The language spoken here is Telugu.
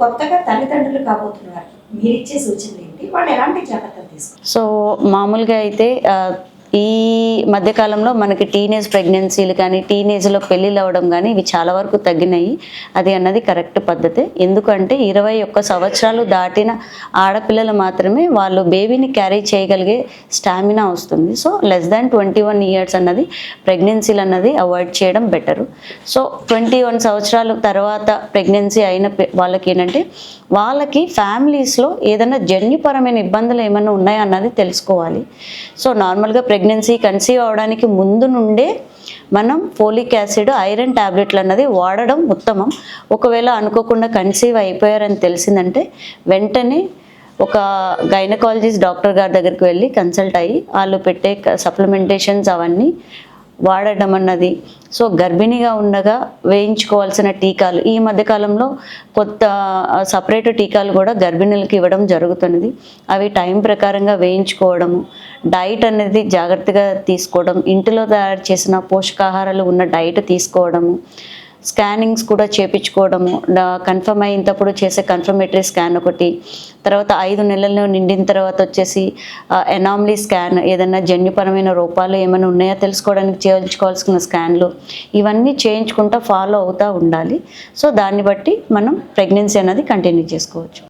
కొత్తగా తల్లిదండ్రులు కాబోతున్న వారికి మీరిచ్చే సూచనలు ఏంటి? వాళ్ళు ఎలాంటి జాగ్రత్తలు తీసుకుంటారు? సో మామూలుగా అయితే ఈ మధ్యకాలంలో మనకి టీనేజ్ ప్రెగ్నెన్సీలు కానీ టీనేజ్లో పెళ్ళిళ్ళు అవ్వడం కానీ ఇవి చాలా వరకు తగ్గినాయి. అది అన్నది కరెక్ట్ పద్ధతే. ఎందుకంటే 21 సంవత్సరాలు దాటిన ఆడపిల్లలు మాత్రమే వాళ్ళు బేబీని క్యారీ చేయగలిగే స్టామినా వస్తుంది. సో లెస్ దాన్ 21 ఇయర్స్ అన్నది ప్రెగ్నెన్సీలు అన్నది అవాయిడ్ చేయడం బెటరు. సో 21 సంవత్సరాల తర్వాత ప్రెగ్నెన్సీ అయిన వాళ్ళకి ఏంటంటే వాళ్ళకి ఫ్యామిలీస్లో ఏదైనా జన్యుపరమైన ఇబ్బందులు ఏమైనా ఉన్నాయా అన్నది తెలుసుకోవాలి. సో నార్మల్గా ప్రెగ్నెన్సీ కన్సీవ్ అవడానికి ముందు నుండే మనం ఫోలిక్ యాసిడ్, ఐరన్ ట్యాబ్లెట్లు అన్నది వాడడం ఉత్తమం. ఒకవేళ అనుకోకుండా కన్సీవ్ అయిపోయారని తెలిసిందంటే వెంటనే ఒక గైనకాలజిస్ట్ డాక్టర్ గారి దగ్గరికి వెళ్ళి కన్సల్ట్ అయ్యి వాళ్ళు పెట్టే సప్లిమెంటేషన్స్ అవన్నీ వాడడం అన్నది. సో గర్భిణిగా ఉండగా వేయించుకోవాల్సిన టీకాలు ఈ మధ్యకాలంలో కొత్త సపరేట్ టీకాలు కూడా గర్భిణులకు ఇవ్వడం జరుగుతున్నది. అవి టైం ప్రకారంగా వేయించుకోవడము, డైట్ అనేది జాగ్రత్తగా తీసుకోవడం, ఇంటిలో తయారు చేసిన పోషకాహారాలు ఉన్న డైట్ తీసుకోవడము, స్కానింగ్స్ కూడా చేయించుకోవడము, కన్ఫర్మ్ అయినప్పుడు చేసే కన్ఫర్మేటరీ స్కాన్ ఒకటి, తర్వాత 5 నెలల్లో నిండిన తర్వాత వచ్చేసి ఎనామలీ స్కాన్, ఏదైనా జన్యుపరమైన రూపాలు ఏమైనా ఉన్నాయో తెలుసుకోవడానికి చేయించుకోవాల్సిన స్కాన్లు, ఇవన్నీ చేయించుకుంటూ ఫాలో అవుతూ ఉండాలి. సో దాన్ని బట్టి మనం ప్రెగ్నెన్సీ అనేది కంటిన్యూ చేసుకోవచ్చు.